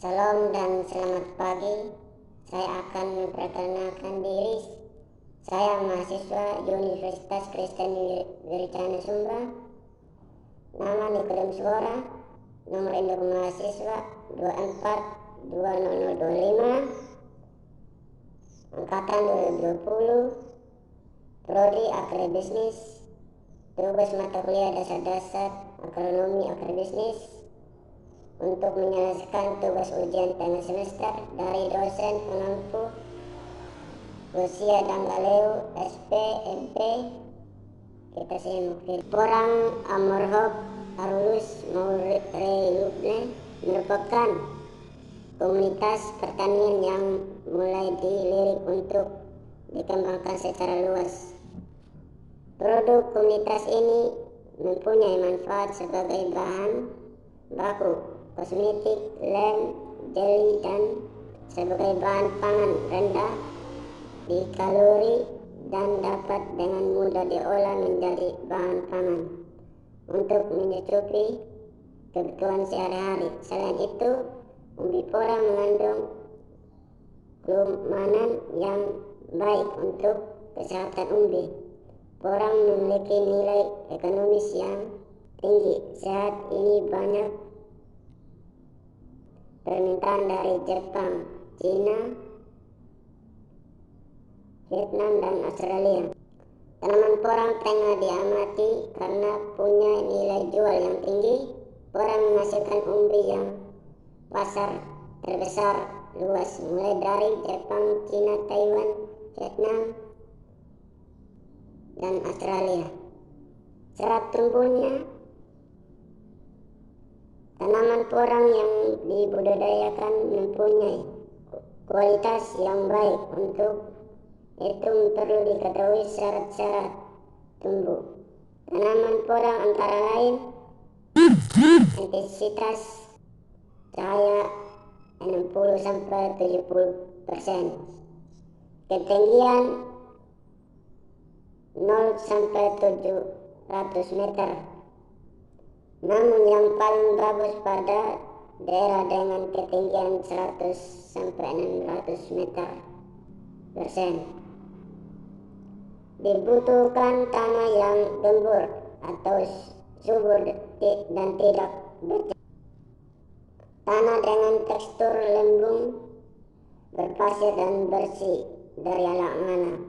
Salam dan selamat pagi. Saya akan memperkenalkan diri. Saya mahasiswa Universitas Kristen Wiricana Sumba. Nama Nikodem Suara. Nomor induk mahasiswa 24 angkatan 2020. Prodi Agribisnis. Tugas mata kuliah dasar-dasar agronomi agribisnis. Untuk menyelesaikan tugas ujian tengah semester dari dosen pengampu Lucia Danggaleo SP MP. Kita simak. Porang Amorhop Arulus Maureyubne merupakan komunitas pertanian yang mulai dilirik untuk dikembangkan secara luas. Produk komunitas ini mempunyai manfaat sebagai bahan baku kosmetik, lem, jelly, dan sebagai bahan pangan rendah di kalori dan dapat dengan mudah diolah menjadi bahan pangan untuk mencukupi kebutuhan sehari-hari. Selain itu, umbi porang mengandung kelumanan yang baik untuk kesehatan umbi. Porang memiliki nilai ekonomis yang tinggi. Saat ini banyak permintaan dari Jepang, Cina, Vietnam, dan Australia. Tanaman porang tengah diamati karena punya nilai jual yang tinggi. Porang menghasilkan umbi yang pasar terbesar luas, mulai dari Jepang, Cina, Taiwan, Vietnam, dan Australia. Serat tumbuhnya, tanaman porang yang dibudidayakan mempunyai kualitas yang baik. Untuk itu perlu diketahui syarat-syarat tumbuh tanaman porang, antara lain intensitas cahaya 60-70%, ketinggian 0-700 meter. Namun yang paling bagus pada daerah dengan ketinggian 100-600 meter. Dibutuhkan tanah yang gembur atau subur dan tidak bercampur. Tanah dengan tekstur lembung, berpasir dan bersih dari anak-anak.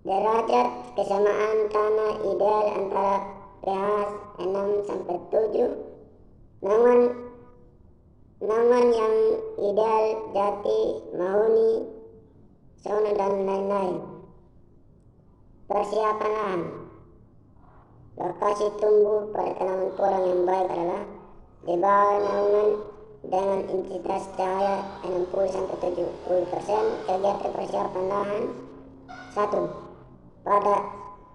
Derajat kesamaan tanah ideal antara pH 6-7. Naungan yang ideal jati, mahoni, sono, dan lain-lain. Persiapan lahan. Lokasi tumbuh pada tanaman porang yang baik adalah di bawah naungan dengan intensitas cahaya 60-70%. Kegiatan persiapan lahan. 1.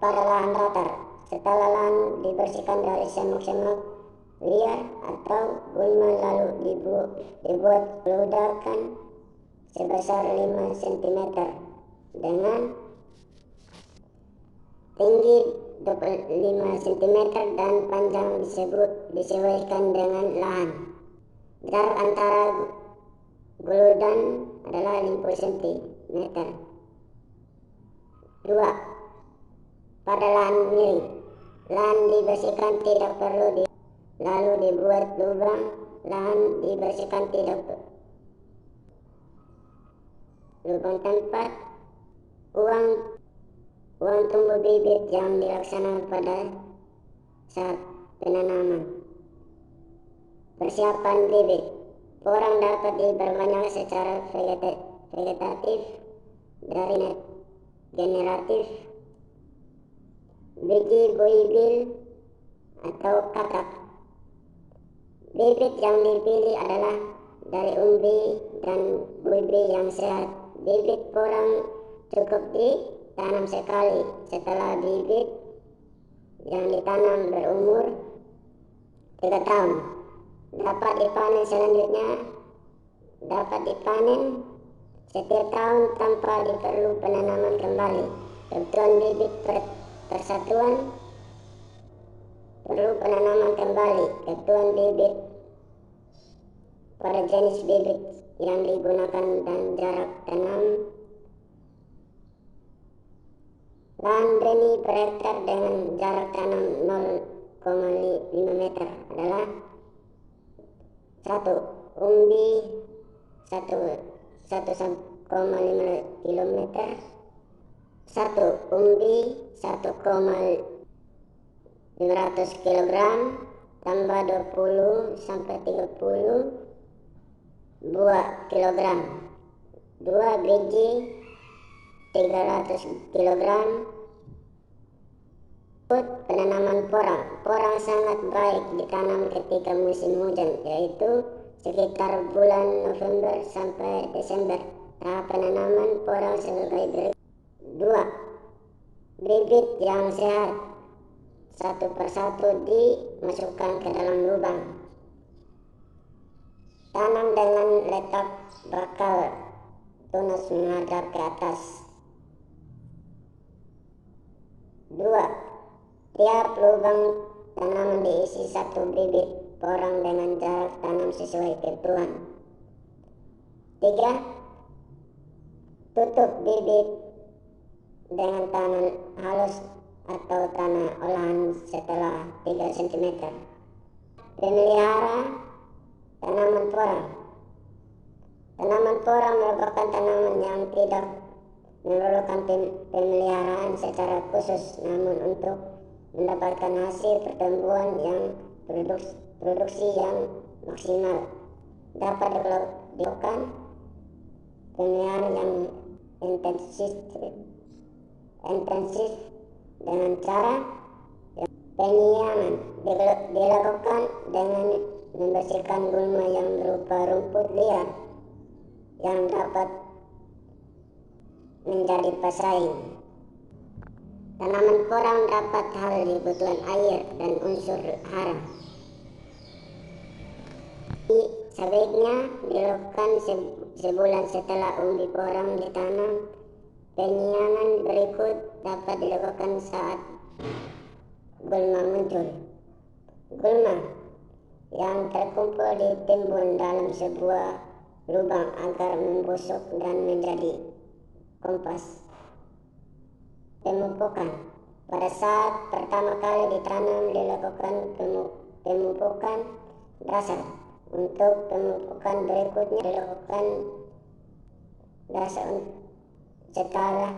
Pada lahan datar. Setelah lahan dibersihkan dari semak-semak liar atau gulma, lalu dibuat ludakan sebesar 5 cm dengan tinggi 25 cm dan panjang disesuaikan dengan lahan. Jarak antara guludan adalah 50 cm. 2. Pada lahan miring, lahan dibersihkan tidak perlu lalu dibuat lubang. Lahan dibersihkan tidak lubang tempat uang tumbuh bibit yang dilaksanakan pada saat penanaman. Persiapan bibit. Porang dapat diperbanyak secara vegetatif dari generatif. Biji buibil atau katak. Bibit yang dipilih adalah dari umbi dan buibil yang sehat. Bibit porang cukup ditanam sekali setelah bibit yang ditanam berumur 3 tahun. Dapat dipanen selanjutnya. Dapat dipanen setiap tahun tanpa diperlu penanaman kembali. Kebutuhan bibit persatuan perlu penanaman kembali. Kebutuhan bibit pada jenis bibit yang digunakan dan jarak tanam lahan benih per hektar dengan jarak tanam 0,5 meter adalah 1. Umbi 1,5 km, 1 umbi 1,500 kg tambah 20 sampai 30 buah kilogram, 2 biji 300 kg. Penanaman porang sangat baik ditanam ketika musim hujan, yaitu sekitar bulan November sampai Desember. Tahap penanaman porang sebagai berikut. 2. Bibit yang sehat satu persatu dimasukkan ke dalam lubang. Tanam dengan letak bakal tunas menghadap ke atas. 2. Tiap lubang tanaman diisi 1 bibit porang dengan jarak tanam sesuai kebutuhan. 3. Tutup bibit dengan tanah halus atau tanah olahan setelah 3 cm. Pemelihara tanaman porang. Tanaman porang merupakan tanaman yang tidak memerlukan pemeliharaan secara khusus, namun untuk mendapatkan hasil pertumbuhan yang produksi yang maksimal dapat dilakukan pemeliharaan yang intensif dengan cara penyiaman dilakukan dengan membersihkan gulma yang berupa rumput liar yang dapat menjadi pesaing. Tanaman porang dapat hal kebutuhan air dan unsur hara. Sebaiknya dilakukan sebulan setelah umbi porang ditanam. Penyiaman berikut dapat dilakukan saat gulma muncul. Gulma yang terkumpul ditimbun dalam sebuah lubang agar membusuk dan menjadi kompas. Pemupukan. Pada saat pertama kali ditanam dilakukan pemupukan dasar. Untuk pemupukan berikutnya dilakukan dasar setelah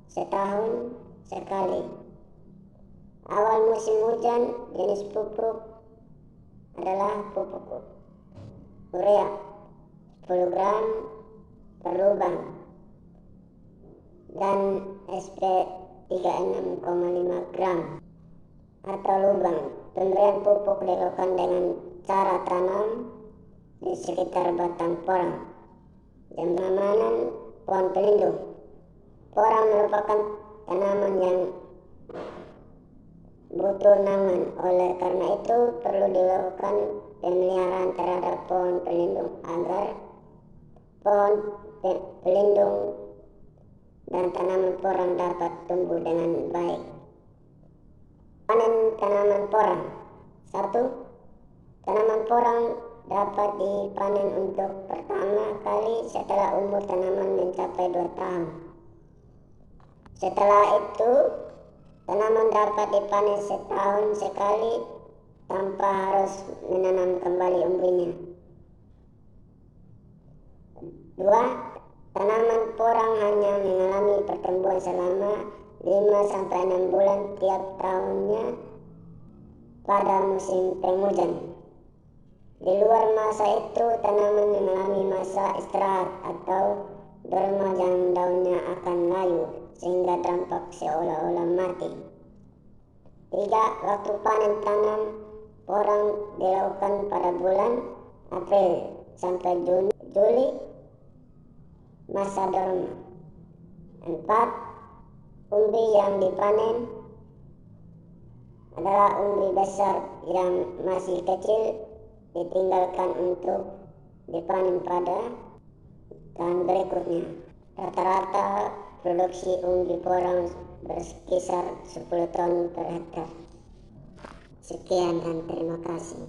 setahun sekali. Awal musim hujan, jenis pupuk adalah pupuk urea 10 gram per lubang dan SP 36,5 gram atau lubang. Pemberian pupuk dilakukan dengan cara tanam di sekitar batang porang. Penanaman pohon pelindung. Porang merupakan tanaman yang butuh naungan, oleh karena itu perlu dilakukan pemeliharaan terhadap pohon pelindung agar pohon pelindung dan tanaman porang dapat tumbuh dengan baik. Panen tanaman porang. 1. Tanaman porang dapat dipanen untuk pertama kali setelah umur tanaman mencapai 2 tahun. Setelah itu, tanaman dapat dipanen setahun sekali tanpa harus menanam kembali umbinya. 2. Tanaman porang hanya mengalami pertumbuhan selama 5-6 bulan tiap tahunnya pada musim penghujan. Di luar masa itu, tanaman mengalami masa istirahat atau derma yang daunnya akan layu sehingga dampak seolah-olah mati. 3. Waktu panen tanam porang dilakukan pada bulan April sampai Juli, masa derma. 4. Umbi yang dipanen adalah umbi besar yang masih kecil, ditinggalkan untuk dipanen pada tahun berikutnya. Rata-rata produksi umbi porang berkisar 10 ton per hektar. Sekian dan terima kasih.